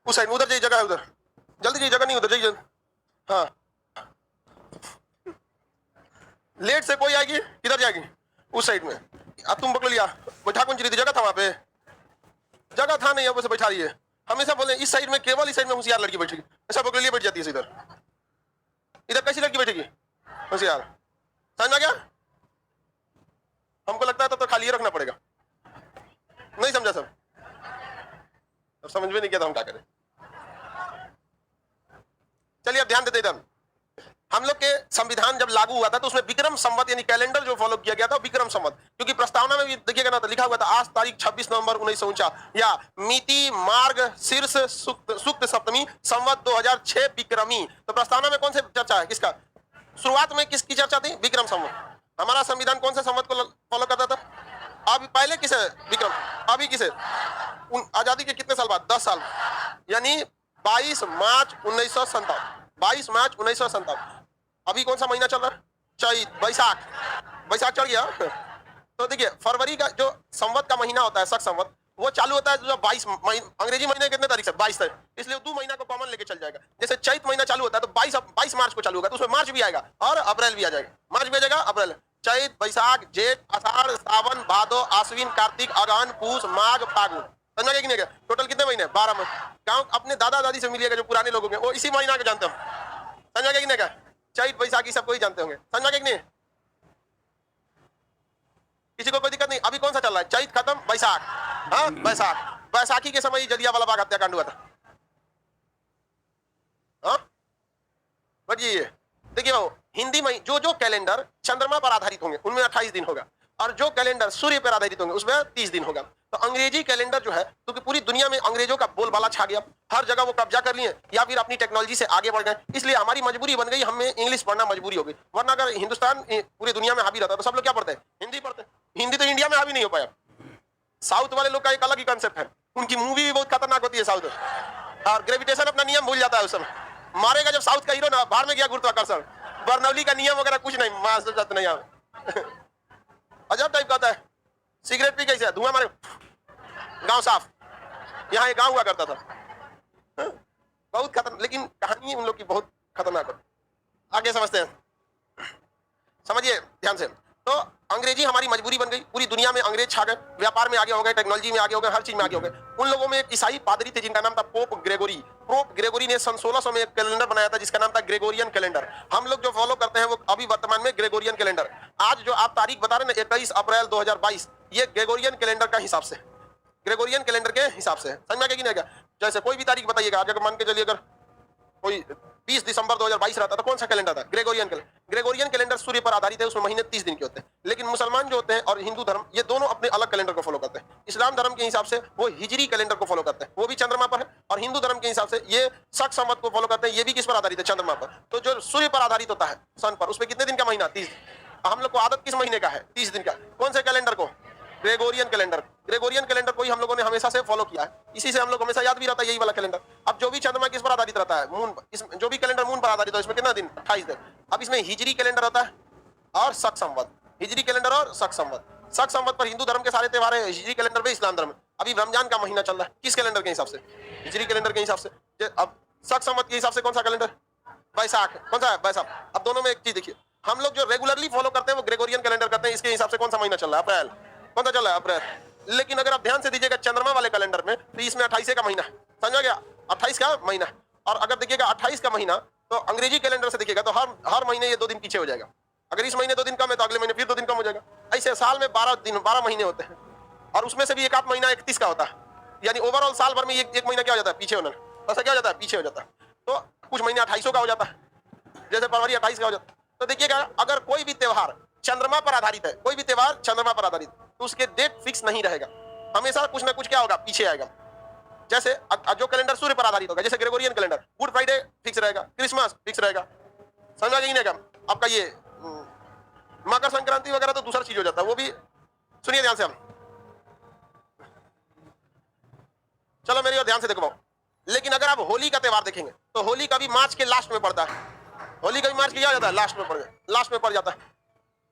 उस साइड में, उधर जाइए, जगह है उधर, जल्दी जाइए, जगह नहीं उधर जाइए। हाँ, लेट से कोई आएगी, किधर जाएगी? उस साइड में। अब तुम पकड़ लिया, बैठा कौन चली थी? जगह था वहां पे, जगह था नहीं, अब उसे बैठा रही है। हमेशा बोले इस साइड में, केवल इस साइड में होशियार लड़की बैठेगी, ऐसा पकड़ लिया बैठ जाती है इधर। इधर कैसी लड़की बैठेगी होशियार? समझ में आ गया? हमको लगता है तब तो खाली रखना पड़ेगा। नहीं समझा सब? अब समझ में नहीं किया तो हम क्या करें? चलिए अब ध्यान देते इधर। हम लोग के संविधान जब लागू हुआ था तो उसमें विक्रम संवत यानी कैलेंडर जो फॉलो किया गया था, विक्रम संवत, क्योंकि प्रस्तावना में भी देखिएगा ना, तो लिखा हुआ था आज तारीख 26 नवंबर 1949 या मिति मार्ग शीर्ष सुक्त सप्तमी संवत 2006 विक्रमी। तो प्रस्तावना में कौन से चर्चा है, किसका? शुरुआत में किसकी चर्चा थी? विक्रम संवत। हमारा संविधान कौन से संवत को फॉलो करता था? अभी पहले किसे? विक्रम। अभी किसे? आजादी के कितने साल बाद? 10 साल, यानी 22 मार्च 1957। 22 मार्च 1957। अभी कौन सा महीना चल रहा है? चैत, बैसाख। बैसाख चढ़ गया। तो देखिए फरवरी का जो संवत का महीना होता है, शक संवत, वो चालू होता है जो 22 अंग्रेजी महीने कितने तारीख से? 22 तारीख, इसलिए 2 महीना को कॉमन लेके चल जाएगा। जैसे चैत महीना चालू होता है तो 22 मार्च को चालू होगा, तो उसमें मार्च भी आएगा और अप्रैल भी आ जाएगा। मार्च भी आ जाएगा, अप्रैल। चैत, बैसाख, जेठ, आषाढ़, सावन, भादो, आश्विन, कार्तिक, अगहन, पूस, माघ, फागुन। समझ गया कि नहीं? टोटल कितने महीने? 12 महीने। गाँव अपने दादा दादी से मिलिएगा जो पुराने लोग होंगे, वो इसी महीना को जानते हो। समझ गया कि नहीं? चैत बैसाखी सबको ही जानते होंगे। समझ गया कि नहीं? किसी को कोई दिक्कत नहीं। अभी कौन सा चल रहा है? चैत खत्म, बैसाख। हाँ, बैसाख। बैसाखी के समय जलियांवाला बाग हत्याकांड हुआ था। हाँ, बजिए देखिए वो हिंदी में जो कैलेंडर चंद्रमा पर आधारित होंगे उनमें 28 दिन होगा, और जो कैलेंडर सूर्य पर आधारित होंगे उसमें 30 दिन होगा। तो अंग्रेजी कैलेंडर जो है, क्योंकि पूरी दुनिया में अंग्रेजों का बोलबाला छा गया, हर जगह वो कब्जा कर लिए या फिर अपनी टेक्नोलॉजी से आगे बढ़ गए, इसलिए हमारी मजबूरी बन गई, हमें इंग्लिश पढ़ना मजबूरी हो गई। वरना अगर हिंदुस्तान पूरी दुनिया में हावी रहता तो सब लोग क्या पढ़ते हैं? हिंदी पढ़ते। हिंदी तो इंडिया में हावी नहीं हो पाया। साउथ वाले लोग का एक अलग ही कंसेप्ट है, उनकी मूवी भी बहुत खतरनाक होती है साउथ, और ग्रेविटेशन अपना नियम भूल जाता है उस समय। मारेगा जब साउथ का हीरो ना, बाहर में गया गुरुत्वाकर्षण, बर्नौली का नियम वगैरह कुछ नहीं, मास्टर नहीं आवे। अजब टाइप का होता है। सिगरेट पी कैसे? धुआं मारे, गांव साफ। यहाँ एक गांव हुआ करता था, बहुत खतरनाक, लेकिन कहानी उन लोग की बहुत खतरनाक है। आगे समझते हैं, समझिए ध्यान से। तो अंग्रेजी हमारी मजबूरी बन गई, पूरी दुनिया में अंग्रेज छा गए, व्यापार में आगे हो गए, टेक्नोलॉजी में आगे हो गए, हर चीज में आगे हो गए। उन लोगों में एक ईसाई पादरी थे जिनका नाम था पोप ग्रेगोरी। पोप ग्रेगोरी ने सन 1600 में एक कैलेंडर बनाया था जिसका नाम था ग्रेगोरियन कैलेंडर। हम लोग जो फॉलो करते हैं वो अभी वर्तमान में ग्रेगोरियन कैलेंडर। आज जो आप तारीख बता रहे हैं ना 21 अप्रैल 2022, ये ग्रेगोरियन कैलेंडर का हिसाब से, ग्रेगोरियन कैलेंडर के हिसाब से। समझ में आएगा? जैसे कोई भी तारीख बताइएगा, अगर मान के चलिए अगर कोई 20 दिसंबर 2022 रहता तो कौन सा कैलेंडर था? Gregorian calendar. ग्रेगोरियन कैलेंडर सूर्य पर आधारित है, उसमें महीने 30 दिन के होते हैं। लेकिन मुसलमान जो होते हैं और हिंदू धर्म, ये दोनों अपने अलग कैलेंडर को फॉलो करते हैं। इस्लाम धर्म के हिसाब से वो हिजरी कैलेंडर को फॉलो करते हैं, वो भी चंद्रमा पर है, और हिंदू धर्म के हिसाब से ये शक संवत को फॉलो करते हैं, ये भी किस पर आधारित है? चंद्रमा पर। तो जो सूर्य पर आधारित होता है सन पर, उसमें कितने दिन का महीना? 30। हम लोग को आदत किस महीने का है? 30 दिन का। कौन से कैलेंडर को? Gregorian calendar. ग्रेगोरियन कैलेंडर को ही हम लोगों ने हमेशा से फॉलो किया है, इसी से हम लोग हमेशा याद भी रहता है यही वाला कैलेंडर। अब जो भी चंद्रमा किस पर आधारित रहता है? मून। इसमें जो भी कैलेंडर मून पर आधारित है इसमें कितना दिन? 28 दिन। अब इसमें हिजरी कैलेंडर होता है और शक संवत। हिजरी कैलेंडर और शक संवत। शक संवत पर हिंदू धर्म के सारे त्योहार है, हिजरी कैलेंडर पे इस्लाम धर्म। अभी रमजान का महीना चल रहा है, किस कैलेंडर के हिसाब से? हिजरी कैलेंडर के हिसाब से। अब शक संवत के हिसाब से कौन सा कैलेंडर? बैसाख। कौन सा है? बैसाख। अब दोनों में एक चीज देखिए, हम लोग जो रेगुलरली फॉलो करते हैं वो ग्रेगोरियन कैलेंडर करते हैं, इसके हिसाब से कौन सा महीना चल रहा है? अप्रैल। कौन सा चल रहा है? अप्रैल। लेकिन अगर आप ध्यान से दीजिएगा चंद्रमा वाले कैलेंडर में, तो इसमें 28 का महीना है। समझ गया? 28 का महीना। और अगर देखिएगा 28 का महीना, तो अंग्रेजी कैलेंडर से देखिएगा तो हर महीने ये 2 दिन पीछे हो जाएगा। अगर इस महीने 2 दिन कम है तो अगले महीने फिर 2 दिन कम हो जाएगा। ऐसे साल में 12 दिन, 12 महीने होते हैं, और उसमें से भी एक आध महीना 31 का होता है, यानी ओवरऑल साल भर में एक महीना क्या हो जाता है? पीछे होना। ऐसा क्या हो जाता है? पीछे हो जाता है। तो कुछ महीने 28 का हो जाता है, जैसे फरवरी 28 का हो जाता है। तो देखिएगा अगर कोई भी त्योहार चंद्रमा पर आधारित है, कोई भी त्योहार चंद्रमा पर आधारित, तो उसके डेट फिक्स नहीं रहेगा, हमेशा कुछ ना कुछ क्या होगा? पीछे आएगा। जैसे जो कैलेंडर सूर्य पर आधारित होगा, जैसे Gregorian calendar, good Friday fix रहेगा, क्रिसमस फिक्स रहेगा। समझा कि नहीं? आपका ये मकर संक्रांति वगैरह तो दूसरा चीज हो जाता है, वो भी सुनिए ध्यान से। हम चलो मेरी ओर ध्यान से देखो। लेकिन अगर आप होली का त्योहार देखेंगे तो होली का भी मार्च के लास्ट में पड़ता है। होली का भी मार्च के क्या हो जाता है? लास्ट में पड़ जाता है।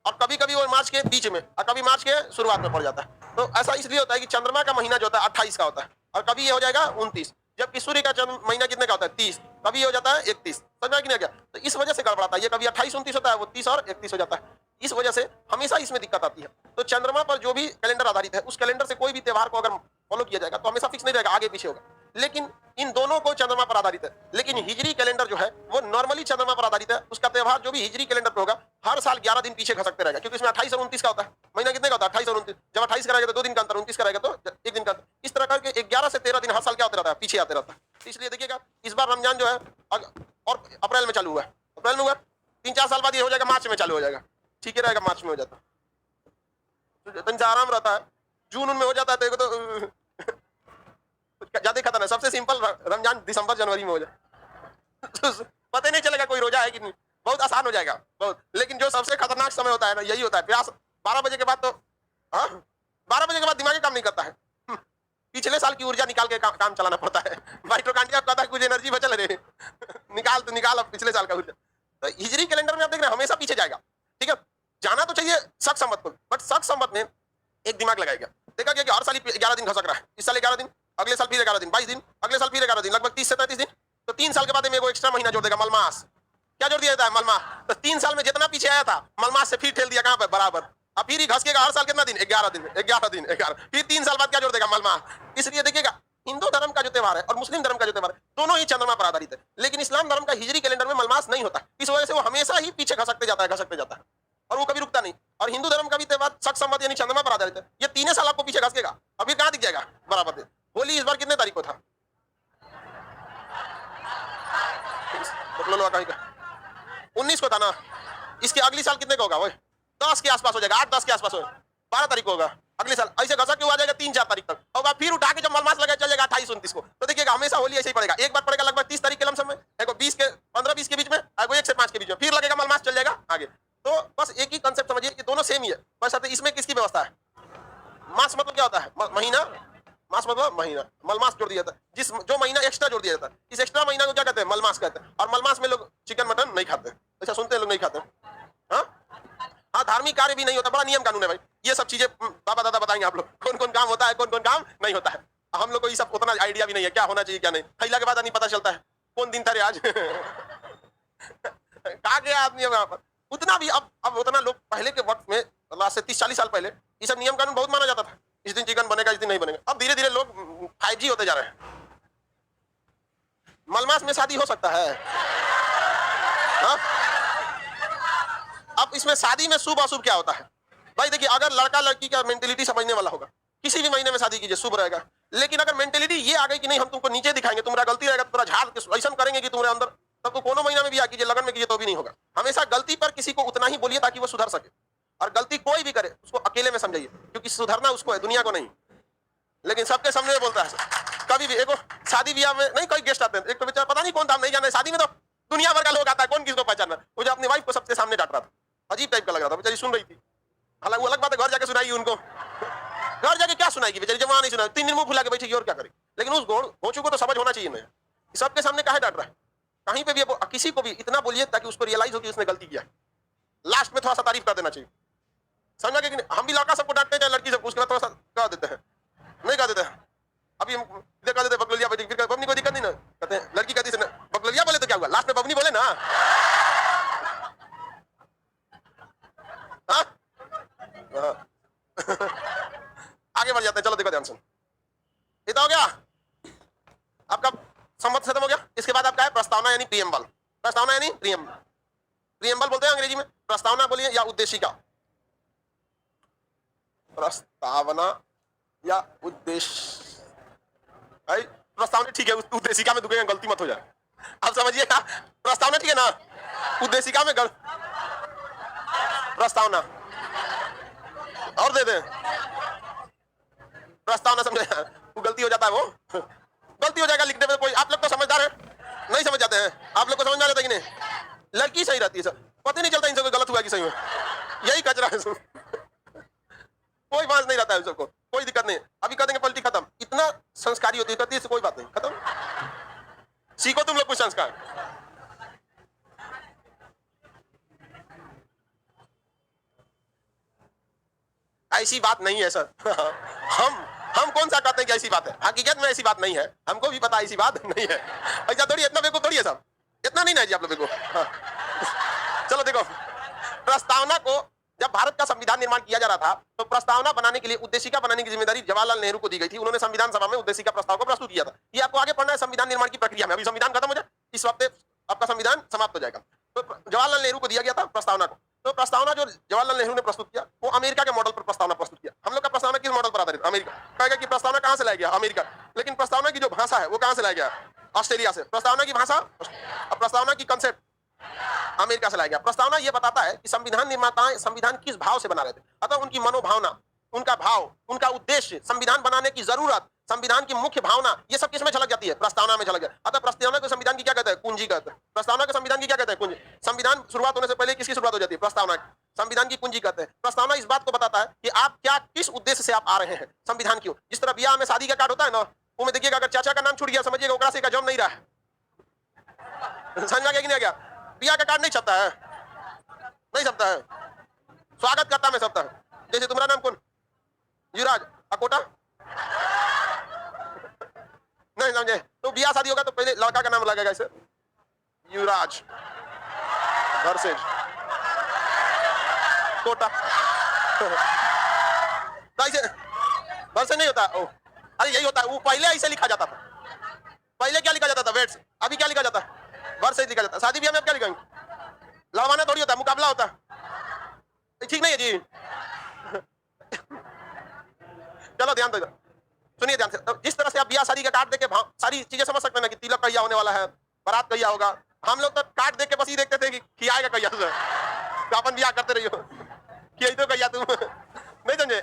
और कभी कभी वो मार्च के बीच में और कभी मार्च के शुरुआत में पड़ जाता है। तो ऐसा इसलिए होता है कि चंद्रमा का महीना जो होता है 28 का होता है, और कभी ये हो जाएगा 29। जबकि सूर्य का जन्म महीना कितने का होता है? 30। कभी हो जाता है 31। समझ में कि नहीं गया? तो इस वजह से गड़बड़ाता है, ये कभी 28-29 होता है, वो 30 और 31 हो जाता है। इस वजह से हमेशा इसमें दिक्कत आती है। तो चंद्रमा पर जो भी कैलेंडर आधारित है, उस कैलेंडर से कोई भी त्योहार को अगर फॉलो किया जाएगा तो हमेशा फिक्स नहीं रहेगा, आगे पीछे होगा। लेकिन इन दोनों को चंद्रमा पर आधारित है। लेकिन हिजरी कैलेंडर जो है वो नॉर्मली चंद्रमा पर आधारित है। उसका त्योहार जो भी हिजरी कैलेंडर पर होगा हर साल 11 दिन पीछे खसकते रहेगा, क्योंकि इसमें 28 और 29 का होता है। महीना कितने का होता है? 28 और 29। जब 28 कराएगा तो 2 दिन का अंतर, 29 कराएगा तो 1 दिन का अंतर। इस तरह करके 11 से 13 दिन हर साल क्या होता रहता है? पीछे आते रहता है। इसलिए देखिएगा इस बार रमजान जो है और अप्रैल में चालू हुआ है, अप्रैल में हुआ, 3-4 साल बाद ये हो जाएगा मार्च में चालू हो जाएगा। ठीक है रहेगा, मार्च में हो जाता है तो आराम रहता है। जून में हो जाता है तो ज्यादा खतरनाक है। सबसे सिंपल रमजान दिसंबर जनवरी में हो जाए तो पता ही नहीं चलेगा कोई रोजा है कि नहीं, बहुत आसान हो जाएगा बहुत। लेकिन जो सबसे खतरनाक समय होता है ना, यही होता है प्यास 12 बजे के बाद। तो हाँ, 12 बजे के बाद दिमाग काम नहीं करता है। पिछले साल की ऊर्जा निकाल के काम चलाना पड़ता है। माइटोकॉन्ड्रिया कहता है कुछ एनर्जी बचल रहे निकाल तो निकाल अब पिछले साल का ऊर्जा। तो हिजरी कैलेंडर में आप देख रहे हैं हमेशा पीछे जाएगा। ठीक है, जाना तो चाहिए शक संवत को, बट शक संवत में एक दिमाग लगाएगा। देखा गया कि हर साल 11 दिन खसक रहा है। इस साल 11 दिन, अगले साल फिर 11 दिन, 22 दिन, अगले साल फिर 11 दिन, लगभग 30 से 33 दिन। तो 3 साल के बाद में एक्स्ट्रा महीना जोड़ देगा, मलमास। क्या जोड़ दिया जाता है? मलमास। तो 3 साल में जितना पीछे आया था मलमास से फिर ठेल दिया कहां पर? बराबर। अब फिर ही घसकेगा हर साल कितना दिन? 11 दिन, 11 दिन, 11। फिर 3 साल बाद क्या जोड़ देगा? मलमास। इसलिए देखिएगा हिंदू धर्म का जो त्योहार है और मुस्लिम धर्म का जो त्योहार है दोनों ही चंद्रमा पर आधारित है। लेकिन इस्लाम धर्म का हिजरी कैलेंडर में मलमास नहीं होता। इस वजह से वो हमेशा ही पीछे घसकते जाता है और वो कभी रुकता नहीं। और हिंदू धर्म का भी त्योहार शक संवत यानी चंद्रमा पर आधारित है। ये 3 साल आपको पीछे घसकेगा, अभी कहां दिख जाएगा? बराबर। होली इस बार कितने तारीख को था? 19 को था ना। इसके अगली साल कितने का होगा? वो 10 के आसपास हो जाएगा, 8-10 के आसपास हो, 12 तारीख को होगा अगले साल। ऐसे घसक के आ जाएगा 3-4 तारीख तक होगा। फिर उठा के जब मलमास लगा चल जाएगा 28-29 को। तो देखिएगा हमेशा होली ऐसे ही पड़ेगा। एक बार पड़ेगा लगभग 30 तारीख के लमसम में, एक 20 के 15-20 के बीच में, एक 1 से 5 के बीच में, फिर लगेगा मलमास चल जाएगा आगे। तो बस एक ही कंसेप्ट समझिए कि दोनों सेम ही है, बस इसमें किसकी व्यवस्था है? मास मतलब क्या होता है? महीना। मास मतलब महीना, मलमास जोड़ दिया जाता है। जिस जो महीना एक्स्ट्रा जोड़ दिया जाता है, इस एक्स्ट्रा महीना को क्या कहते हैं? मलमास कहते हैं। और मलमास में लोग चिकन मटन नहीं खाते। ऐसा सुनते हैं लोग नहीं खाते। हाँ, धार्मिक कार्य भी नहीं होता, बड़ा नियम कानून है भाई। ये सब चीजें बाबा दादा बताएंगे आप लोग, कौन कौन काम होता है, कौन कौन काम नहीं होता है। हम लोग को ये सब उतना आइडिया भी नहीं है क्या होना चाहिए क्या नहीं। खैला के बाद नहीं पता चलता है कौन दिन था रे आज कहा गया आदमी वहां पर। उतना भी अब उतना लोग पहले के वक्त में, आज से 30-40 साल पहले ये सब नियम कानून बहुत माना जाता था। इस दिन चिकन बनेगा, इस दिन नहीं बनेगा। अब धीरे धीरे लोग 5G होते जा रहे हैं। मलमास में शादी हो सकता है। हा? अब इसमें शादी में शुभ अशुभ क्या होता है भाई? देखिए अगर लड़का लड़की का मेंटेलिटी समझने वाला होगा, किसी भी महीने में शादी कीजिए, शुभ रहेगा। लेकिन अगर मेंटेलिटी ये आ गई कि नहीं हम तुमको नीचे दिखाएंगे, तुम्हारा गलती रहेगा, तुम्हारा झाड़ के ऐसा करेंगे कि तुम्हारे अंदर, तब तो कोनो महीना में भी आ कीजिए, लगन में कीजिए तो भी नहीं होगा। हमेशा गलती पर किसी को उतना ही बोलिए ताकि वो सुधर सके। और गलती कोई भी करे उसको अकेले में समझाइए, क्योंकि सुधरना उसको है, दुनिया को नहीं। लेकिन सबके सामने बोलता है कभी भी। एक शादी ब्याह में नहीं, कोई गेस्ट आते हैं, एक तो बेचारा पता नहीं कौन था, नहीं जाना। शादी में तो दुनिया भर का लोग आता है, कौन किसको पहचानना। वो जो अपनी वाइफ को सबके सामने डांट रहा था, अजीब टाइप का लग रहा था, बेचारी सुन रही थी। हालांकि वो अलग बात है, घर जाके सुनाई उनको, घर जाके क्या सुनाएगी बेचारी, जब वहां नहीं सुना 3 दिन मुंह फुला के बैठेगी और क्या करेगी। लेकिन उस घोंचू को तो समझ होना चाहिए ना, सबके सामने काहे डांट रहा है। कहीं पे भी किसी को भी इतना बोलिए ताकि उसको रियलाइज हो कि उसने गलती किया। लास्ट में थोड़ा सा तारीफ कर देना चाहिए, समझा कि हम भी लड़का सबको डांटते हैं, लड़की सबको, उसके बाद थोड़ा सा कह देते हैं, नहीं कह देते हैं। अभी हम कह देते बकलोलिया बेटी, फिर बबनी कोई दिक्कत नहीं ना, कहते हैं लड़की कहती है बकलोलिया बोले तो क्या हुआ, लास्ट में बबनी बोले ना। आगे बढ़ जाते हैं, चलो देखो ध्यान से। इतना हो गया आपका, संबंध खत्म हो गया। इसके बाद आपका है प्रस्तावना यानी प्रियम्बल। प्रस्तावना यानी प्रियम्बल बोलते हैं अंग्रेजी में। प्रस्तावना बोलिए या उद्देशिका। प्रस्तावना या उद्देश्य, प्रस्तावना ठीक है, उद्देशिका में दुखेगा, गलती मत हो जाए। आप समझिएगा, प्रस्तावना ठीक है ना, उद्देशिका में प्रस्तावना और दे दे प्रस्तावना, समझे? वो गलती हो जाता है, वो गलती हो जाएगा लिखने में। कोई आप लोग तो समझदार है, नहीं समझ जाते हैं। आप लोग को समझ में आ जाता है कि नहीं? लड़की सही रहती है सर, पता नहीं चलता इनसे कोई गलत हुआ कि सही हुआ, यही कचरा है सब। कोई बात नहीं रहता है सबको, कोई दिक्कत नहीं। अभी कह देंगे पलटी खत्म, इतना संस्कारी होती है, कोई बात नहीं, खत्म। सीखो तुम लोग कुछ संस्कार। ऐसी बात नहीं है सर। हम हम कौन सा कहते हैं कि ऐसी बात है, हकीकत में ऐसी बात नहीं है, हमको भी पता ऐसी बात नहीं है। ऐसा थोड़ी, इतना बेवकूफ थोड़ी है सब, इतना नहीं ना जी आप लोग बेवकूफ। हाँ। चलो देखो, प्रस्तावना को जब भारत का संविधान निर्माण किया जा रहा था तो प्रस्तावना बनाने के लिए, उद्देशिका बनाने की जिम्मेदारी जवाहरलाल नेहरू को दी गई थी। उन्होंने संविधान सभा में उद्देशिका प्रस्ताव को प्रस्तुत किया था। ये आपको आगे पढ़ना है संविधान निर्माण की प्रक्रिया में। अभी संविधान खत्म हो जाए, इस हफ्ते आपका संविधान समाप्त हो जाएगा। तो जवाहरलाल नेहरू को दिया गया था प्रस्तावना को। तो प्रस्तावना जो जवाहरलाल नेहरू ने प्रस्तुत किया वो अमेरिका के मॉडल पर प्रस्तावना प्रस्तुत किया। हम लोग का प्रस्तावना किस मॉडल पर आधारित? अमेरिका। कहेगा कि प्रस्तावना कहां से लाया गया? अमेरिका। लेकिन प्रस्तावना की जो भाषा है वो कहां से लाया गया? ऑस्ट्रेलिया से। प्रस्तावना की भाषा, प्रस्तावना की कंसेप्ट अमेरिका से लाया गया। प्रस्तावना यह बताता है कि संविधान निर्माताएं संविधान किस भाव से बना रहे थे, अतः उनकी मनोभावना, उनका भाव, उनका उद्देश्य, संविधान बनाने की जरूरत, संविधान की मुख्य भावना, ये सब किसमें झलक जाती है? प्रस्तावना में झलक जाती है। अतः प्रस्तावना को संविधान की क्या कहते हैं? कुंजी कहते हैं। प्रस्तावना को संविधान की क्या कहते हैं? कुंजी। संविधान शुरुआत होने से पहले किसकी शुरुआत हो जाती है? प्रस्तावना की। संविधान की कुंजी कहते हैं। प्रस्तावना इस बात को बताता है कि आप क्या, किस उद्देश्य से आप आ रहे हैं संविधान की। जिस तरह ब्याह में शादी का कार्ड होता है ना, वो में देखिएगा अगर चाचा का नाम छूट गया, समझिएगा ओकरा से का जम नहीं रहा है। समझ में आ गया कि नहीं आ गया? ब्याह का कार्ड नहीं छपता है, नहीं छपता है, स्वागत करता में छपता है। जैसे तुम्हारा नाम कौन? युवराज अकोटा, नहीं समझे? तो ब्याह शादी होगा तो पहले लड़का का नाम लगेगा ऐसे, युवराज वर्सेज कोटा। ऐसे वर्सेज नहीं होता। ओ, अरे यही होता है, वो पहले ऐसे लिखा जाता था। पहले क्या लिखा जाता था? वेट्स। अभी क्या लिखा जाता है? वर्सेज लिखा जाता है। शादी ब्याह में अब क्या लिखेंगे? लड़वाना थोड़ी होता है, मुकाबला होता है। ठीक नहीं है जी। चलो ध्यान दो, सुनिए ध्यान से। तो जिस तरह से आप ब्याह शादी का कार्ड देके सारी चीजें समझ सकते हैं ना कि तिलक कहिया होने वाला है, बारात कहिया होगा। हम लोग तो कार्ड देख के बस ये देखते थे कि खियाएगा कहिया तुझे, तो अपन ब्याह करते रहियो कि तो कहिया तुम नहीं समझे।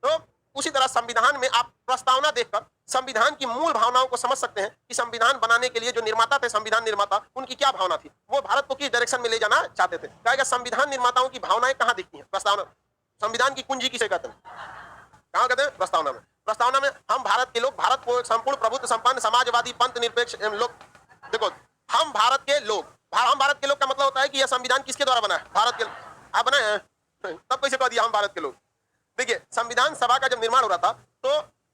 तो उसी तरह संविधान में आप प्रस्तावना देखकर संविधान की मूल भावनाओं को समझ सकते हैं कि संविधान बनाने के लिए जो निर्माता थे, संविधान निर्माता, उनकी क्या भावना थी, वो भारत को किस डायरेक्शन में ले जाना चाहते थे। कहेगा संविधान निर्माताओं की भावनाएं कहां दिखती हैं? प्रस्तावना। संविधान की कुंजी किसे कहते हैं? कहां कहते हैं? प्रस्तावना में। प्रस्तावना में हम भारत के लोग, भारत को एक संपूर्ण प्रभुत्व संपन्न समाजवादी पंथ निरपेक्ष लोग, देखो हम भारत के लोग, हम भारत के लोग का मतलब होता है कि यह संविधान किसके द्वारा बना है? भारत के आप बनाए हैं, तब कैसे कह दिया हम भारत के लोग? देखिए संविधान सभा का जब निर्माण हो रहा था तो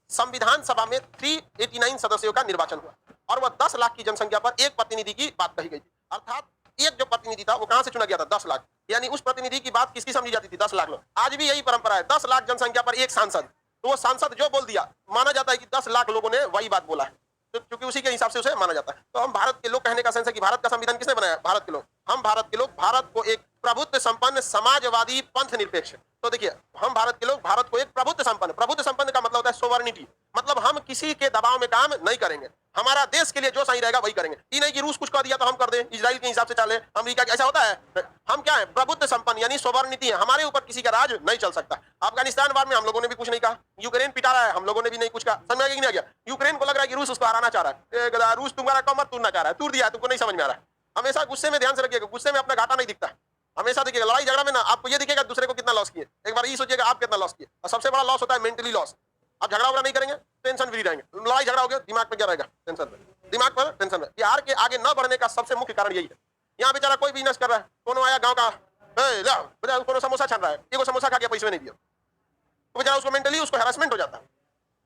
संविधान सभा में 389 सदस्यों का निर्वाचन हुआ और वह 10 लाख की जनसंख्या पर एक प्रतिनिधि की बात कही गई थी। अर्थात एक जो प्रतिनिधि था वो कहां से चुना गया था? 10 लाख। यानी उस प्रतिनिधि की बात किसकी समझी जाती थी? 10 लाख लोग। आज भी यही परंपरा है, 10 लाख जनसंख्या पर एक सांसद। तो वो सांसद जो बोल दिया, माना जाता है कि 10 लाख लोगों ने वही बात बोला है, तो क्योंकि उसी के हिसाब से उसे माना जाता है। तो हम भारत के लोग कहने का सेंस है कि भारत का संविधान किसने बनाया? भारत के लोग। हम भारत के लोग भारत को एक प्रभुत्व संपन्न समाजवादी पंथ निरपेक्ष। तो देखिए हम भारत के लोग भारत को एक प्रभुत्व संपन्न का मतलब होता है सोवरेनिटी, मतलब हम किसी के दबाव में काम नहीं करेंगे, हमारा देश के लिए जो सही रहेगा वही करेंगे। ये नहीं कि रूस कुछ कह दिया तो हम कर दें, इजराइल के हिसाब से चले, अमेरिका ऐसा होता है। हम क्या है? प्रभुत्व संपन्न यानी सोवरेनिटी है, हमारे ऊपर किसी का राज नहीं चल सकता। अफगानिस्तान वार में हम लोगों ने भी कुछ नहीं कहा, यूक्रेन पिटा रहा है, हम लोगों ने भी नहीं कुछ कहा। समझ में आ गया? यूक्रेन को लग रहा है कि रूस उसको हराना चाह रहा है, रूस तुम्हारा कमर तोड़ना चाह रहा है, तोड़ दिया, तुमको नहीं समझ में आ रहा है। हमेशा गुस्से में ध्यान से रखिएगा, गुस्से में अपना घाटा नहीं दिखता है। हमेशा देखिएगा लड़ाई झगड़ा में ना आपको ये दिखेगा दूसरे को कितना लॉस किए, एक बार ये सोचिएगा आप कितना लॉस किए। और सबसे बड़ा लॉस होता है मेंटली लॉस। आप झगड़ा वगड़ा नहीं करेंगे, टेंशन फ्री रहेंगे। लड़ाई झगड़ा हो गया, दिमाग पे क्या रहेगा? टेंशन पे, दिमाग पर टेंशन में। बिहार के आगे न बढ़ने का सबसे मुख्य कारण यही है। यहाँ बेचारा कोई बिजनेस कर रहा है, कोनो आया गांव का, कोनो समोसा छान रहा है, एगो समोसा खा के पैसे नहीं दिया, तो बेचारा उसको मेंटली उसको हैरेसमेंट हो जाता है।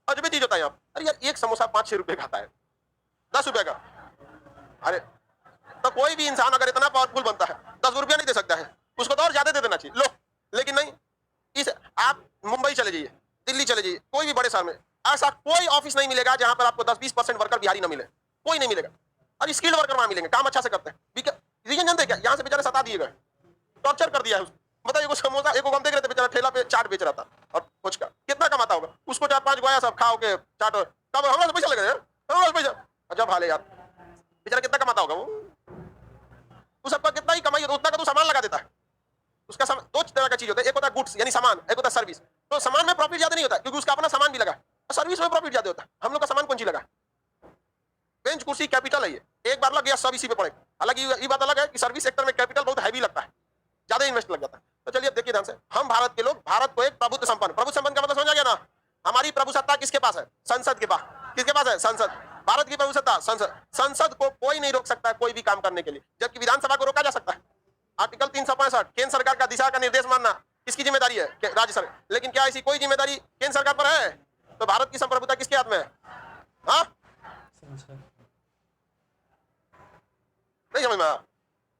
अजब चीज होता है यहाँ। अरे यार एक समोसा 5-6 रुपए खाता है, 10 रुपए का। अरे तो कोई भी इंसान अगर इतना पावरफुल बनता है 10 रुपया नहीं दे सकता है, उसको तो और ज्यादा दे देना चाहिए। लो, लेकिन नहीं। इस आप मुंबई चले जाइए, दिल्ली चले जाइए, कोई भी बड़े शहर में ऐसा कोई ऑफिस नहीं मिलेगा जहां पर आपको 10-20% वर्कर बिहारी ना मिले, कोई नहीं मिलेगा। और स्किल्ड वर्कर वहां मिलेंगे, काम अच्छा से करते हैं। रीजन जानते हैं क्या? यहाँ से बेचारे सता दिए गए, टॉर्चर कर दिया है। बताइए वो समोसा एक हम देख रहे थे, बेचारा ठेला पे चाट बेच रहा था और फुचका, कितना कमाता होगा? उसको 4-5 गोया सब खाओ के चाट, कब हमारे से पैसा लगे, हमारे पैसा। अजब हाल है यार, बेचारा कितना कमाता होगा वो? उस सबका कितना ही कमाई उतना का तो सामान लगा देता है। उसका दो तरह का चीज होता है, एक होता है गुड्स यानी सामान, एक होता है सर्विस। तो सामान में प्रॉफिट ज्यादा नहीं होता क्योंकि उसका अपना सामान भी लगा, और सर्विस में प्रॉफिट ज्यादा होता है। हम लोग का सामान कौन सी लगा? बेंच कुर्सी कैपिटल है, ये एक बार लग गया सब इसी पे पड़ेगा। हालांकि ये बात अलग है कि सर्विस सेक्टर में कैपिटल बहुत हैवी लगता है, ज्यादा इन्वेस्ट लग जाता है। तो चलिए अब देखिए ध्यान से, हम भारत के लोग भारत को एक प्रभुत्व संपन्न का मतलब समझ आ गया ना? हमारी प्रभुसत्ता किसके पास है? संसद के पास। किसके पास है? संसद। भारत की प्रभुसत्ता संसद। संसद को कोई नहीं रोक सकता है कोई भी काम करने के लिए, जबकि विधानसभा को रोका जा सकता है। आर्टिकल 365 केंद्र सरकार का दिशा का निर्देश मानना किसकी जिम्मेदारी है? राज्य सरकार। लेकिन क्या ऐसी कोई जिम्मेदारी केंद्र सरकार पर है? तो भारत की संप्रभुता किसके हाथ में है? हाँ, नहीं समझ में आया?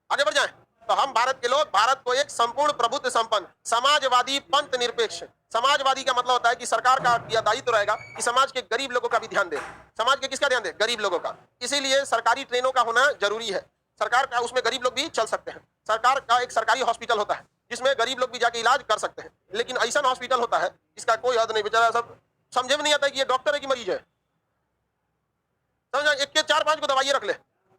आगे बढ़ जाए। तो हम भारत के लोग भारत को एक संपूर्ण प्रभुत्व संपन्न समाजवादी पंथ निरपेक्ष, समाजवादी का मतलब होता है कि सरकार का यह दायित्व रहेगा कि समाज के गरीब लोगों का भी ध्यान दे। समाज के किसका ध्यान दे? गरीब लोगों का। इसीलिए सरकारी ट्रेनों का होना जरूरी है। सरकार का उसमें गरीब लोग भी चल सकते हैं। सरकार का एक सरकारी हॉस्पिटल होता है जिसमें गरीब लोग भी जाके इलाज कर सकते हैं। लेकिन ऐसा हॉस्पिटल होता है जिसका कोई हद नहीं, बेचारा सब समझे में नहीं आता कि ये डॉक्टर है कि मरीज है। समझा? एक के 4-5 को दवाइयां रख ले,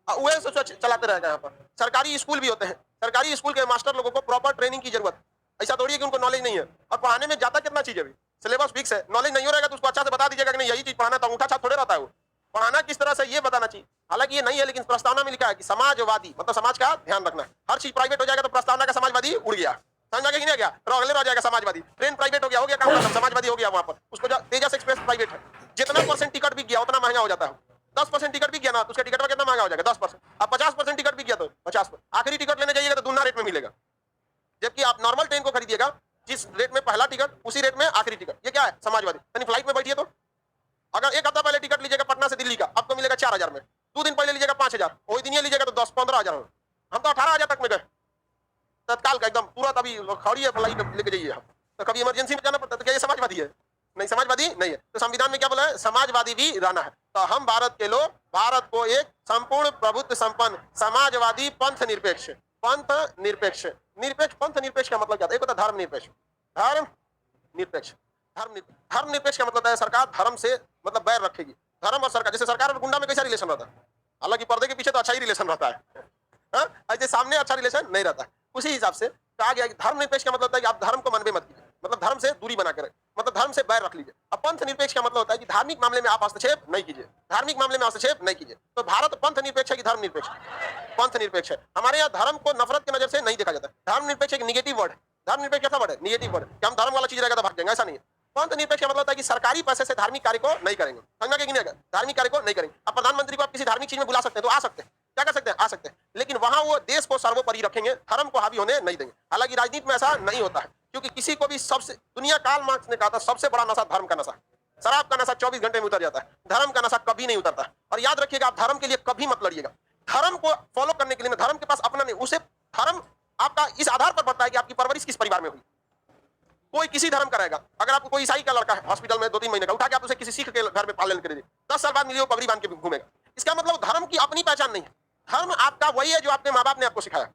वह चलाते रहेगा। यहाँ पर सरकारी स्कूल भी होते हैं। सरकारी स्कूल के मास्टर लोगों को प्रॉपर ट्रेनिंग की जरूरत। ऐसा थोड़ी है कि उनको नॉलेज नहीं है। और पढ़ाने में जाता कितना चीज है, सिलेबस फिक्स है। नॉलेज नहीं हो रहेगा तो उसको अच्छा से बता दीजिएगा कि नहीं यही चीज पढ़ाना, तो अंगूठा छाप थोड़े रहता है वो। पढ़ाना किस तरह से ये बताना चाहिए। हालांकि ये नहीं है, लेकिन प्रस्तावना में लिखा है कि समाजवादी मतलब समाज का ध्यान रखना। हर चीज प्राइवेट हो जाएगा तो प्रस्तावना का समाजवादी उड़ गया। समझा कि नहीं गया? अगले रह जाएगा समाजवादी। ट्रेन प्राइवेट हो गया काम खत्म, समाजवादी हो गया वहां पर। उसको तेजस एक्सप्रेस प्राइवेट है, जितना % टिकट भी गया उतना महंगा हो जाता है। 10% टिकट भी गया ना तो उसका टिकट कितना महंगा हो जाएगा? 10%। अब 50% टिकट भी गया तो 50%। आखिरी टिकट लेने जाइएगा तो दूना रेट में मिलेगा। जबकि आप नॉर्मल ट्रेन को खरीदिएगा जिस रेट में पहला टिकट उसी रेट में आखिरी टिकट। ये क्या है? समाजवादी। यानी फ्लाइट में बैठिए तो अगर एक हफ्ता पहले टिकट लीजिएगा पटना से दिल्ली का, आपको मिलेगा 4000 में। 2 दिन पहले लीजिएगा 5000, वही दिन ये लीजिएगा तो 10-15 हजार में। हम तो 18 हजार तक में गए तत्काल का एकदम पूरा। तभी खड़ी है फ्लाइट लेके जाइए आप, तो कभी इमरजेंसी में जाना पड़ता है। तो क्या ये समाजवादी है? नहीं, समाजवादी नहीं है। तो संविधान में क्या बोला है? समाजवादी भी रहना है। तो हम भारत के लोग भारत को एक संपूर्ण प्रभुत्व संपन्न समाजवादी पंथ निरपेक्ष, पंथ निरपेक्ष, निरपेक्ष पंथ निरपेक्ष का मतलब क्या था? एक होता धर्म निरपेक्ष, धर्म निरपेक्ष। धर्म निरपेक्ष का मतलब है सरकार धर्म से मतलब बैर रखेगी। धर्म और सरकार, जैसे सरकार और गुंडा में कैसा रिलेशन रहता है? हालांकि पर्दे के पीछे तो अच्छा ही रिलेशन रहता है, ऐसे सामने अच्छा रिलेशन नहीं रहता है। उसी हिसाब से कहा गया कि धर्म निरपेक्ष का मतलब होता है कि आप धर्म को मनबे मत कीजिए, मतलब धर्म से दूरी बना कर, मतलब धर्म से बैर रख लीजिए। अब पंथ निरपेक्ष का मतलब होता है कि धार्मिक मामले में आप हस्तक्षेप नहीं कीजिए, धार्मिक मामले में हस्तक्षेप नहीं कीजिए। तो भारत पंथ निरपेक्ष है कि धर्म निरपेक्ष? पंथ निरपेक्ष है। हमारे यहाँ धर्म को नफरत की नजर से नहीं देखा जाता। धर्म निरपेक्ष एक निगेटिव वर्ड है। धर्म निरपेक्ष कैसा वर्ड है? Negative word. कि हम धर्म वाला चीज रहेगा तो भाग जाएंगे, ऐसा नहीं है। पंथ निरपेक्ष का मतलब होता है कि सरकारी पैसे से धार्मिक कार्य को नहीं करेंगे। समझा कि नहीं? धार्मिक कार्य को नहीं करेंगे। अब प्रधानमंत्री को आप किसी धार्मिक चीज में बुला सकते हैं तो आ सकते हैं, क्या कर सकते हैं? आ सकते हैं। लेकिन वहां वो देश को सर्वोपरि रखेंगे, धर्म को हावी होने नहीं देंगे। हालांकि राजनीति में ऐसा नहीं होता है, क्योंकि किसी को भी सबसे दुनिया कार्ल मार्क्स ने कहा था सबसे बड़ा नशा धर्म का नशा। शराब का नशा 24 घंटे में उतर जाता है, धर्म का नशा कभी नहीं उतरता। और याद रखिएगा, आप धर्म के लिए कभी मत लड़िएगा। धर्म को फॉलो करने के लिए धर्म के पास अपना नहीं, उसे धर्म आपका इस आधार पर बढ़ता है कि आपकी परवरिश किस परिवार में हुई। कोई किसी धर्म का रहेगा, अगर आपको कोई ईसाई का लड़का है हॉस्पिटल में 2-3 महीने का, उठा के आप उसे किसी सिख के घर में पालन कर दीजिए, 10 साल बाद मिलिए वो पगड़ी बांध के घूमेगा। इसका मतलब धर्म की अपनी पहचान नहीं है। धर्म आपका वही है जो आपके माँ बाप ने आपको सिखाया।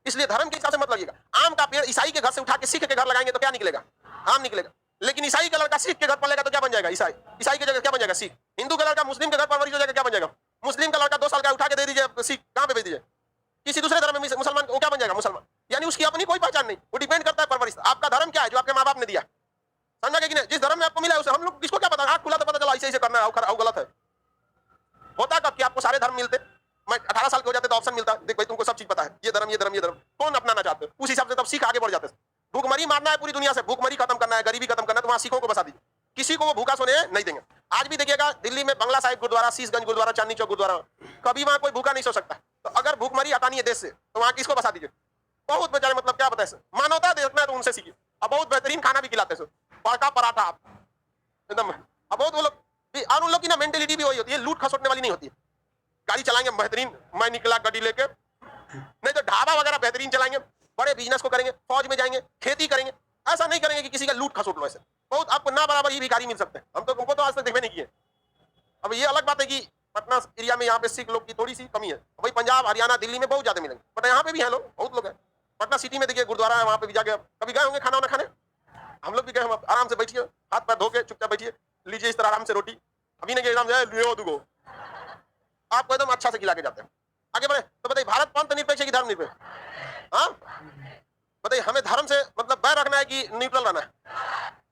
इसलिए धर्म के हिसाब से मत लड़िएगा। आम का पेड़ ईसाई के घर से उठा के सिख के घर लगाएंगे तो क्या निकलेगा? आम निकलेगा। लेकिन ईसाई का लड़का सिख के घर पलेगा तो क्या बन जाएगा? ईसाई। ईसाई की जगह क्या बन जाएगा? सिख। हिंदू का लड़का मुस्लिम के घर परवरिश हो जाएगा, क्या बन जाएगा? मुस्लिम का लड़का 2 साल का उठा के दे दीजिए सिख, कहां पे भेज दीजिए? किसी दूसरे धर्म में मुसलमान, वो क्या बन जाएगा? मुसलमान। यानी उसकी अपनी कोई पहचान नहीं, वो डिपेंड करता है परवरिश। आपका धर्म क्या है? जो आपके माँ बाप ने दिया। समझा कि नहीं? जिस धर्म में आपको मिला है उसे हम लोग किसको क्या पता? आंख खुला तो पता चला ऐसे करना है, गलत है। होता कब कि आपको सारे धर्म मिलते, मैं 18 साल के हो जाते तो ऑप्शन मिलता, देख भाई तुमको सब चीज पता है, ये धर्म ये धर्म ये धर्म, कौन अपनाना चाहते हो? उस हिसाब से तब सीख आगे बढ़ जाते। भूखमरी मारना है पूरी दुनिया से, भूखमरी खत्म करना है, गरीबी खत्म करना है, तो वहां सिखों को बसा दीजिए। किसी को वो भूखा सोने नहीं देंगे। आज भी देखिएगा दिल्ली में बंगला साहिब गुरुद्वारा, शीशगंज गुरुद्वारा, चांदनी चौक गुरुद्वारा, कभी वहां कोई भूखा नहीं सो सकता। तो अगर भूखमरी हटानी है देश से तो वहां किसको बसा दीजिए? बहुत बेचारे, मतलब क्या बताए, मानवता देखना है तो उनसे सीखिए। अब बहुत बेहतरीन खाना भी खिलाते पड़का पराठा आप एकदम। अब बहुत वो लोग, और उन लोग की ना मेंटेलिटी भी वही होती है, लूट खसोटने वाली नहीं होती है। गाड़ी चलाएंगे बेहतरीन, मैं निकला गाड़ी लेके, नहीं तो ढाबा वगैरह बेहतरीन चलाएंगे, बड़े बिजनेस को करेंगे, फौज में जाएंगे, खेती करेंगे। ऐसा नहीं करेंगे कि किसी का लूट खसोट लो। ऐसे बहुत आपको ना बराबर ही भिखारी मिल सकते हैं। हम तो उनको तो आज तक देखने नहीं किए। अब ये अलग बात है कि पटना एरिया में यहाँ पे सिख लोग की थोड़ी सी कमी है, भाई पंजाब हरियाणा दिल्ली में बहुत ज्यादा मिलेंगे, बट यहाँ पे भी है लोग, बहुत लोग हैं। पटना सिटी में देखिए गुरुद्वारा है, वहाँ पे भी जाके कभी गए होंगे खाना वाना खाने? हम लोग भी गए। हम आराम से बैठिए, हाथ पैर धो के चुपचाप बैठिए, लीजिए इस तरह आराम से रोटी, अभी नहीं आराम से दुगो, आपको एकदम अच्छा से खिला के जाते हैं। आगे बढ़े तो बताइए, भारत पंथ निरपेक्ष है कि धर्म निरपेक्ष? हाँ बताइए, हमें धर्म से मतलब बैर रखना है कि न्यूट्रल रहना है?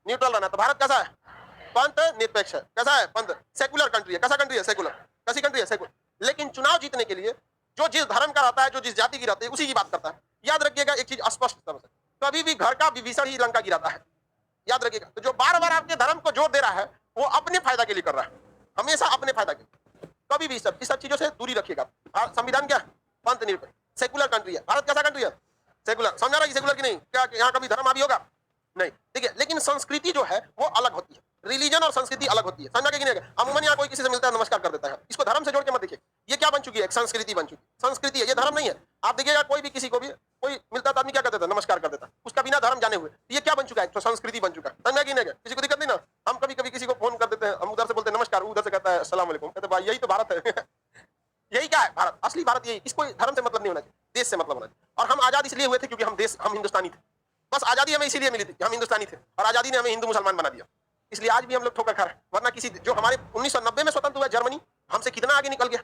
न्यूट्रल रहना है। तो भारत कैसा है? पंथ निरपेक्ष है। कैसा है? पंथ सेकुलर कंट्री है। कैसा कंट्री है? सेकुलर। कैसी कंट्री है? सेकुलर। लेकिन चुनाव जीतने के लिए जो जिस धर्म का रहता है, जो जिस जाति की रहती है, उसी की बात करता है। याद रखिएगा एक चीज स्पष्ट समझ, कभी भी घर का विभीषण ही लंका गिराता है। याद रखिएगा। तो जो बार बार आपके धर्म को जोर दे रहा है वो अपने फायदा के लिए कर रहा है, हमेशा अपने फायदा के लिए। कभी भी सब चीजों से दूरी रखिएगा। संविधान क्या है? पंथ निरपेक्ष, सेकुलर कंट्री है। भारत कैसा कंट्री है? सेकुलर। समझा रहा है सेकुलर की नहीं? क्या यहाँ कभी धर्म हावी होगा? नहीं। देखिए, लेकिन संस्कृति जो है वो अलग होती है, रिलीजन और संस्कृति अलग होती है, समझा कि नहीं? अमूमन यहाँ कोई किसी से मिलता है नमस्कार कर देता है, इसको धर्म से जोड़ के मत देखिए। ये क्या बन चुकी है? एक संस्कृति बन चुकी है। संस्कृति है, ये धर्म नहीं है। आप देखिएगा कोई भी किसी को भी कोई मिलता तो आदमी क्या कर देता है? नमस्कार कर देता है, उसका बिना धर्म जाने हुए। ये क्या बन चुका है? तो संस्कृति बन चुका है, समझा कि नहीं? किसी को दिक्कत नहीं ना? हम कभी कभी किसी को फोन कर देते हैं, हम उधर से बोलते हैं नमस्कार, उधर से कहता है अस्सलाम वालेकुम, कहते भाई यही तो भारत है। यही क्या है भारत? असली भारत यही। इसको धर्म से मतलब नहीं होना चाहिए, देश से मतलब होना चाहिए। और हम आजाद इसलिए हुए थे क्योंकि हम हिंदुस्तानी थे। बस आजादी हमें इसीलिए मिली थी कि हम हिंदुस्तानी थे, और आजादी ने हमें हिंदू मुसलमान बना दिया। इसलिए आज भी हम लोग ठोकर खा रहे हैं। वरना किसी जो हमारे 1990 में स्वतंत्र हुआ जर्मनी, हमसे कितना आगे निकल गया।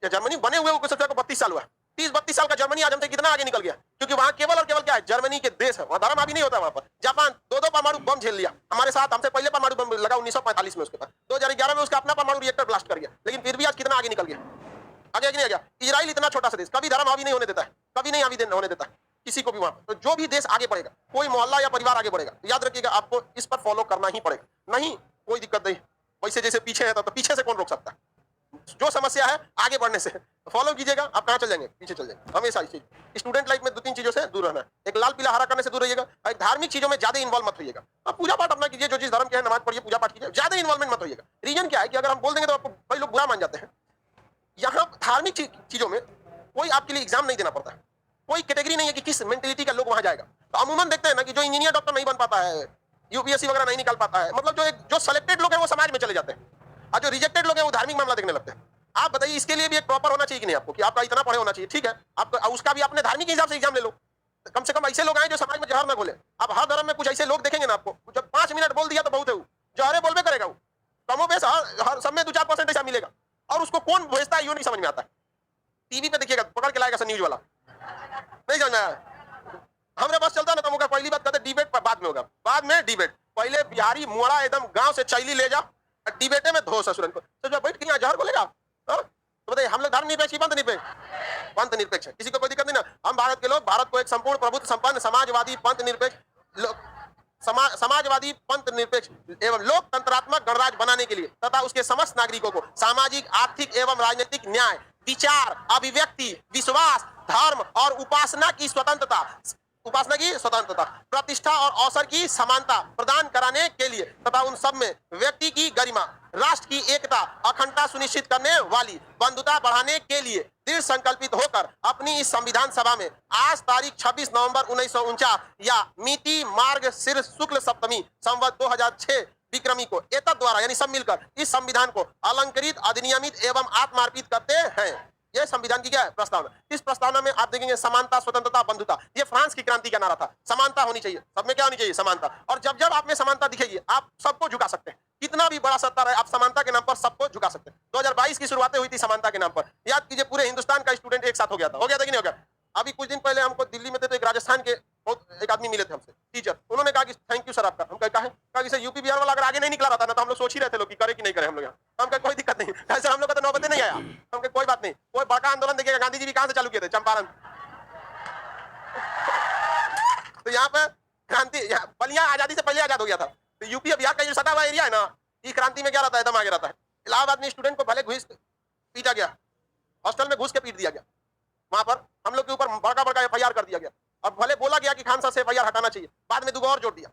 या जर्मनी बने हुए वो सबसे 32 साल हुआ, 30-32 साल का जर्मनी आज हमसे कितना आगे निकल गया, क्योंकि वहां केवल और केवल क्या है? जर्मनी के देश है, वहां धर्म अभी नहीं होता। वहां पर जापान 2 परमाणु बम झेल लिया हमारे साथ, हमसे पहले परमाणु बम लगा 1945 में, उसके बाद 2011 में उसका अपना परमाणु रिएक्टर ब्लास्ट कर गया, लेकिन फिर भी आज कितना आगे निकल गया। आगे नहीं आ गया। इजराइल इतना छोटा सा देश, कभी धर्म हावी नहीं होने देता है, कभी नहीं हावी होने देता है किसी को भी वहां पर। तो जो भी देश आगे बढ़ेगा, कोई मोहल्ला या परिवार आगे बढ़ेगा, याद रखिएगा आपको इस पर फॉलो करना ही पड़ेगा। नहीं कोई दिक्कत नहीं, वैसे जैसे पीछे है तो पीछे से कौन रोक सकता है? जो समस्या है आगे बढ़ने से फॉलो कीजिएगा, आप कहां चल जाएंगे? पीछे चल जाएंगे। हमेशा इस चीज स्टूडेंट लाइफ में 2-3 चीजों से दूर रहना है। एक लाल पीला हरा करने से दूर रहिएगा, एक धार्मिक चीजों में ज्यादा इन्वॉल्व मत होइएगा। आप पूजा पाठ अपना कीजिए, जो चीज धर्म के है नमाज पढ़िए, पूजा पाठ कीजिए, ज्यादा इन्वॉल्वमेंट मत होइएगा। रीजन क्या है कि अगर हम बोल देंगे तो आपको कई लोग बुरा मान जाते हैं। यहाँ धार्मिक चीजों में कोई आपके लिए एग्जाम नहीं देना पड़ता है, कोई कैटेगरी नहीं है कि किस मेंटेलिटी का लोग वहां जाएगा। तो अमूमन देखते हैं ना कि जो इंजीनियर डॉक्टर नहीं बन पाता है, यूपीएससी वगैरह नहीं निकाल पाता है, मतलब जो सेलेक्टेड लोग हैं वो समाज में चले जाते हैं, और जो रिजेक्टेड लोग हैं वो धार्मिक मामला देखने लगते हैं। आप बताइए, इसके लिए भी एक प्रॉपर होना चाहिए कि नहीं आपको, कि आपका इतना पढ़े होना चाहिए, ठीक है, आप उसका भी अपने धार्मिक हिसाब से एग्जाम ले लो। कम से कम ऐसे लोग आए जो समाज में जहर ना बोले। आप हर धर्म में कुछ ऐसे लोग देखेंगे ना आपको, जब 5 मिनट बोल दिया तो बहुत है, वो जहरे बोलबे करेगा, वो कमो बेस हर सब में 2-4% ऐसा मिलेगा, और उसको कौन भेजता है ये नहीं समझ में आता है। टीवी पे देखिएगा, पकड़ के लाएगा न्यूज वाला, नहीं समझ में आया। हमने बस चलता ना तो मुझे पहली बात कहते डिबेट बाद में होगा, बाद में डिबेट। पहले बिहारी मुड़ा एकदम गांव से चैली ले जा, डिबेटे में धो ससुरन को, तो बैठ के यहाँ जहर बोलेगा। तो बताइए, हम लोग धर्म निरपेक्ष, पंथ निरपेक्ष? पंथ निरपेक्ष है, किसी को कोई दिक्कत नहीं ना। हम भारत के लोग भारत को एक संपूर्ण प्रभुत्व संपन्न समाजवादी पंथ निरपेक्ष समाजवादी पंथ निरपेक्ष एवं लोकतंत्रात्मक गणराज्य बनाने के लिए तथा उसके समस्त नागरिकों को सामाजिक, आर्थिक एवं राजनीतिक न्याय, विचार, अभिव्यक्ति, विश्वास, धर्म और उपासना की स्वतंत्रता, प्रतिष्ठा और अवसर की समानता प्रदान कराने के लिए तथा उन सब में व्यक्ति की गरिमा, राष्ट्र की एकता, अखंडता सुनिश्चित करने वाली बंधुता बढ़ाने के लिए दृढ़ संकल्पित होकर अपनी इस संविधान सभा में आज तारीख 26 नवंबर 1949 या मिति मार्ग सिर शुक्ल सप्तमी संवत 2006 विक्रमी को एतद द्वारा यानी सब मिलकर इस संविधान को अलंकृत, अधिनियमित एवं आत्मार्पित करते हैं। यह संविधान की क्या है? प्रस्तावना। इस प्रस्तावना में आप देखेंगे समानता, स्वतंत्रता, बंधुता, ये फ्रांस की क्रांति का नारा था। समानता होनी चाहिए, सब में क्या होनी चाहिए? समानता। और जब जब आप में समानता दिखेगी, आप सबको झुका सकते हैं, कितना भी बड़ा सत्ता रहे, आप समानता के नाम पर सबको झुका सकते हैं। 2022 की शुरुआत हुई थी समानता के नाम पर। याद कीजिए, पूरे हिंदुस्तान का स्टूडेंट एक साथ हो गया था कि नहीं हो गया? अभी कुछ दिन पहले हमको दिल्ली में थे, तो एक राजस्थान के एक आदमी मिले थे हमसे, टीचर। उन्होंने कहा कि थैंक यू सर आपका। हम कहा कि सर यूपी बिहार वाला अगर आगे नहीं निकला रहता ना, तो हम लोग सोच ही रहे थे लोग कि करे कि नहीं करे हम लोग यहाँ। हम कहा कोई दिक्कत नहीं, ऐसे हम लोग का तो नौबत नहीं आया। हम कहा कोई बात नहीं, कोई बड़का आंदोलन देखिएगा, गांधी जी भी कहां से चालू किए थे? चंपारण। तो यहाँ पे क्रांति, बलिया आजादी से पहले आजाद हो गया था। तो यूपी बिहार का जो सटा हुआ एरिया है ना, ये क्रांति में क्या रहता है? एकदम आगे रहता है। इलाहाबाद में स्टूडेंट को भले घुस पीटा गया, हॉस्टल में घुस के पीट दिया गया, वहां पर हम लोग के ऊपर बड़का बड़का एफआईआर कर दिया गया, और भले बोला गया कि खान साहब से एफआईआर हटाना चाहिए, बाद में 2 और जोड़ दिया।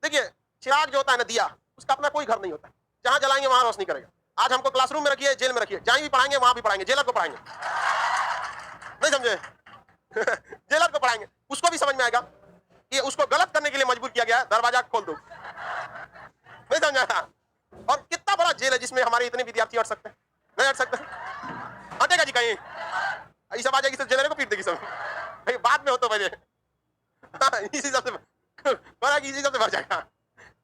देखिए, चिराग जो होता है ना, दिया, उसका अपना कोई घर नहीं होता, जहां जलाएंगे वहां रोशनी करेगा। आज हमको क्लासरूम में रखिए, जेल में रखिए, जहां भी पढ़ाएंगे वहां भी पढ़ाएंगे, जेलर को पढ़ाएंगे, नहीं समझे? जेलर को पढ़ाएंगे, उसको भी समझ में आएगा कि उसको गलत करने के लिए मजबूर किया गया, दरवाजा खोल दो, नहीं समझा? और कितना बड़ा जेल है जिसमें हमारे इतने विद्यार्थी हट सकते हैं? नहीं हट सकते, हटेगा जी कहीं? ऐसा आ जाएगी, सब जेलर को पीट देगी सब, भाई बाद में हो तो वजह इसी सबसे भर जाएगा।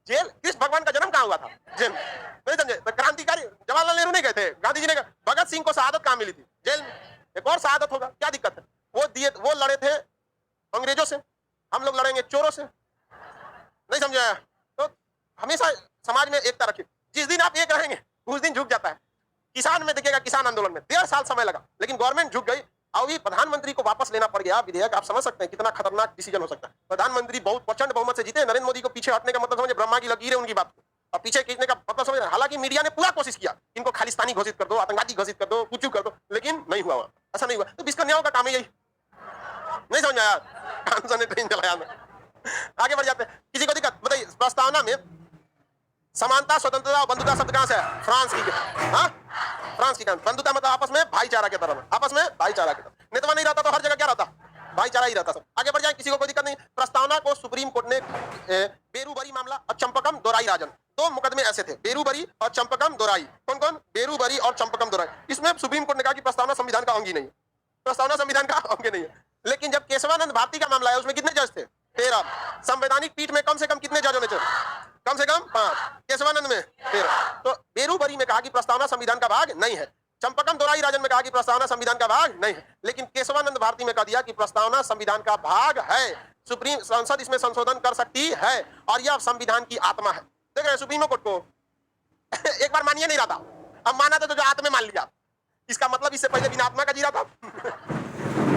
जेल, कृष्ण भगवान का जन्म कहाँ हुआ था? जेल, नहीं समझे? तो क्रांतिकारी जवाहरलाल नेहरू नहीं गए थे, गांधी जी ने कहा। भगत सिंह को शहादत कहाँ मिली थी? जेल में। एक और शहादत होगा, क्या दिक्कत है? वो लड़े थे अंग्रेजों से, हम लोग लड़ेंगे चोरों से, नहीं समझे? तो हमेशा समाज में एकता रखिए। जिस दिन आप एक रहेंगे उस दिन झुक जाता है। किसान में देखिएगा, किसान आंदोलन में 1.5 साल समय लगा, लेकिन गवर्नमेंट झुक गई, और भी प्रधानमंत्री को वापस लेना पड़ गया विधेयक। आप समझ सकते हैं कितना खतरनाक डिसीजन हो सकता है। प्रधानमंत्री बहुत प्रचंड बहुमत से जीते, नरेंद्र मोदी को पीछे हटने का मतलब समझे, ब्रह्मा की लकीर है उनकी बात को, और पीछे खींचने का मतलब समझ। हालांकि मीडिया ने पूरा कोशिश किया, इनको खालिस्तानी घोषित कर दो, आतंकवादी घोषित कर दो, कुछ कर दो, लेकिन नहीं हुआ, ऐसा नहीं हुआ। तो बिस्कन्याओं का काम है यही, नहीं समझ आया? ट्रेन चलाया आगे बढ़ जाते हैं। किसी को दिक्कत बताइए, प्रस्तावना में समानता, स्वतंत्रता और बंधुता शब्द कहां से है? फ्रांस की। हाँ, फ्रांस की। बंधुता मतलब आपस में भाईचारा के तरफ, आपस में भाईचारा के तरफ। नेतवा नहीं रहता तो हर जगह क्या रहता? भाईचारा ही रहता सब। आगे बढ़ जाए, किसी को कोई दिक्कत नहीं। प्रस्तावना को सुप्रीम कोर्ट ने बेरूबरी मामला और चंपकम दोराई राजन, दो मुकदमे ऐसे थे, बेरूबरी और चंपकम दोराई। कौन कौन? बेरूबरी और चंपकम दोराई। इसमें सुप्रीम कोर्ट ने कहा कि प्रस्तावना संविधान का अंग ही नहीं है, प्रस्तावना संविधान का अंग नहीं है। लेकिन जब केशवानंद भारती का मामला है, उसमें कितने जज थे? 13। संवैधानिक पीठ में कम से कम कितने जज होने चाहिए? कम से कम 5। केशवानंद में 13। तो बेरूबरी में कहा कि प्रस्तावना संविधान का भाग नहीं है। चंपकम दोराई राजन में कहा कि प्रस्तावना संविधान का भाग नहीं है। लेकिन केशवानंद भारती में कह दिया कि प्रस्तावना संविधान का भाग है, सुप्रीम संसद इसमें संशोधन कर सकती है और यह संविधान की आत्मा है। देख रहे हैं सुप्रीम कोर्ट को एक बार मानिए नहीं रहा था, अब माना तो जो आत्मा मान लिया। इसका मतलब इससे पहले बिना आत्मा का जी रहा था।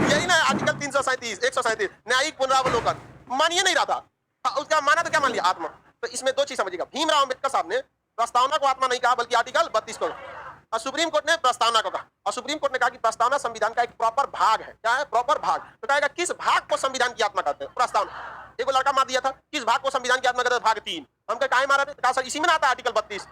यही ना आर्टिकल 337 137 न्यायिक पुनरावलोकन, मानिए नहीं रहा था, उसका माना तो क्या मान लिया? आत्मा। तो इसमें दो चीज समझिएगा, भीमराव अंबेडकर साहब ने प्रस्तावना को आत्मा नहीं कहा बल्कि आर्टिकल 32 को, और सुप्रीम कोर्ट ने प्रस्तावना को कहा। और सुप्रीम कोर्ट ने कहा कि प्रस्तावना संविधान का एक प्रॉपर भाग है। क्या है? प्रॉपर भाग। तो कहेगा किस भाग को संविधान की आत्मा कहते हैं? प्रस्तावना। एक लड़का मार दिया था, किस भाग को संविधान की आत्मा कहते हैं? भाग 3। हम कहे मारा? कहा सर इसी में ना आता आर्टिकल 32।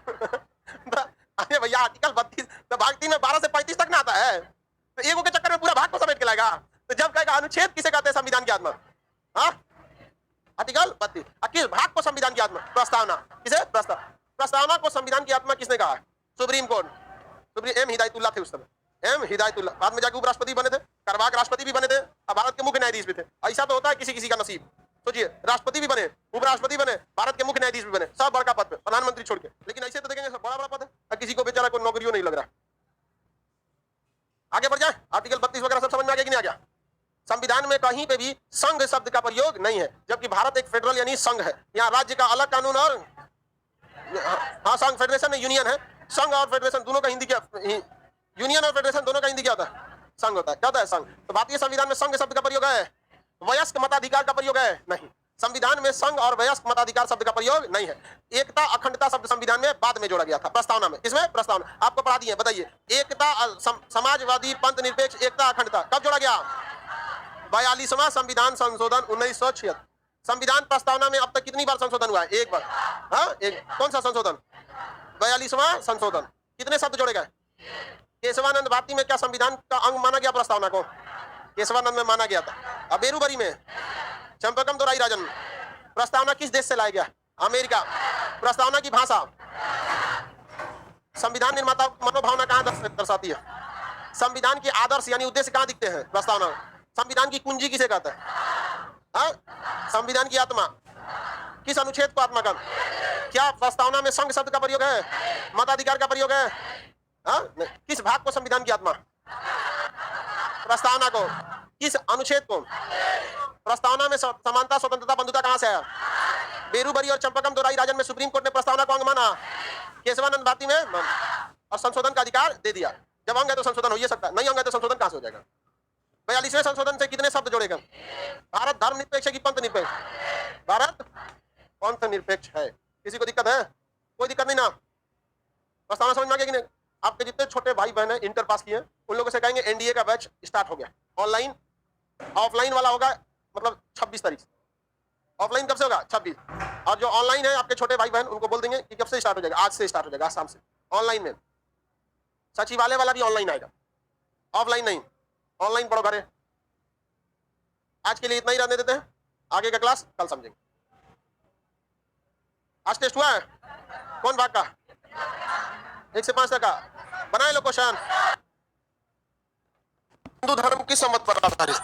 अरे भैया आर्टिकल 32 तो भाग 3 में 12 से 35 तक ना आता है, तो एगो के चक्कर में पूरा भाग को समेट के लाएगा। तो जब कहेगा अनुच्छेद किसे कहते हैं संविधान की आत्मा? हाँ, आर्टिकल 32। किस भाग को संविधान की आत्मा? प्रस्तावना। किसे? प्रस्तावना को संविधान की आत्मा किसने कहा? Supreme court. Supreme M Hidayatullah थे उस समय, एम हिदायतुल्ला। बाद में जाके उपराष्ट्रपति बने थे, करवाक राष्ट्रपति भी बने थे, और भारत के मुख्य न्यायाधीश भी थे। ऐसा तो होता है किसी किसी का नसीब। सोचिए, राष्ट्रपति भी बने, उपराष्ट्रपति बने, भारत के मुख्य न्यायाधीश भी बने, सब बड़का पद पे, प्रधानमंत्री छोड़ के। लेकिन ऐसे तो देखेंगे सब बड़ा बड़ा पद है, और किसी को बेचारा कोई नौकरियों नहीं लग रहा। आगे बढ़ जाए, आर्टिकल 32 वगैरह सब समझ में आ गया कि नहीं आ गया? संविधान में कहीं पे भी संघ शब्द का प्रयोग नहीं है, जबकि भारत एक फेडरल यानी संघ है। यहाँ राज्य का अलग कानून और हाँ, संघ फेडरेशन यूनियन है। संघ और फेडरेशन दोनों का हिंदी क्या? यूनियन और फेडरेशन दोनों का हिंदी क्या होता है? संघ होता है। क्या होता है? संघ। तो भारतीय संविधान में संघ शब्द का प्रयोग है? वयस्क मताधिकार का प्रयोग है? नहीं। संविधान में संघ और वयस्क मताधिकार शब्द का प्रयोग नहीं है। एकता अखंडता शब्द संविधान में बाद में जोड़ा गया था, प्रस्तावना में। किसमें? प्रस्तावना। आपको पढ़ा दिए, बताइए। एकता, समाजवादी, पंथ निरपेक्ष, एकता अखंडता कब जोड़ा गया? 42वां संविधान संशोधन 1976। संविधान प्रस्तावना में अब तक कितनी बार संशोधन हुआ है? एक बार। हाँ, एक। कौन सा संशोधन? 42वां संशोधन। कितने शब्द जोड़े गए? केशवानंद भारती में क्या संविधान का अंग माना गया प्रस्तावना को? केशवानंद में माना गया था। अब बेरूबरी में, चंपकम दोराई राजन। प्रस्तावना किस देश से लाया गया? अमेरिका। प्रस्तावना की भाषा, संविधान निर्माता मनोभावना कहां दर्शाती है? संविधान के आदर्श यानी उद्देश्य कहां दिखते हैं? प्रस्तावना। संविधान की कुंजी किसे कहते हैं? हाँ? संविधान की आत्मा। किस अनुच्छेद को आत्मा का? क्या प्रस्तावना में संघ शब्द का प्रयोग है? मताधिकार का प्रयोग है? हाँ? किस भाग को संविधान की आत्मा? प्रस्तावना को। किस अनुच्छेद को? प्रस्तावना में समानता, स्वतंत्रता, बंधुता कहां से है? बेरूबरी और चंपकम दोराई राजन में सुप्रीम कोर्ट ने प्रस्तावना को अंग माना, केशवानंद भारती में, और संशोधन का अधिकार दे दिया। जब अंग है तो संशोधन हो ही सकता है, नहीं अंग है तो संशोधन कहां से हो जाएगा? 42वें संशोधन से कितने शब्द जोड़ेगा? भारत धर्म निरपेक्ष है कि पंथ निरपेक्ष? भारत पंथ निरपेक्ष है। किसी को दिक्कत है? कोई दिक्कत नहीं ना? प्रस्तावना समझ में आ गया कि नहीं? आपके जितने छोटे भाई बहन है इंटर पास किए, उन लोगों से कहेंगे एनडीए का बैच स्टार्ट हो गया। ऑनलाइन, ऑफलाइन वाला होगा मतलब 26 तारीख। ऑफलाइन कब से होगा? 26। और जो ऑनलाइन है आपके छोटे भाई बहन, उनको बोल देंगे कि कब से स्टार्ट हो जाएगा? आज से स्टार्ट हो जाएगा, आज शाम से ऑनलाइन में। सचिवालय वाला भी ऑनलाइन आएगा, ऑफलाइन नहीं। ऑनलाइन पढ़ो घरे। आज के लिए इतना ही रहने देते हैं, आगे का क्लास कल समझेंगे। आज टेस्ट हुआ है कौन भाग का? 1 से 5 तक का बनाए लो क्वेश्चन। हिंदू धर्म किस सम्मत पर आधारित?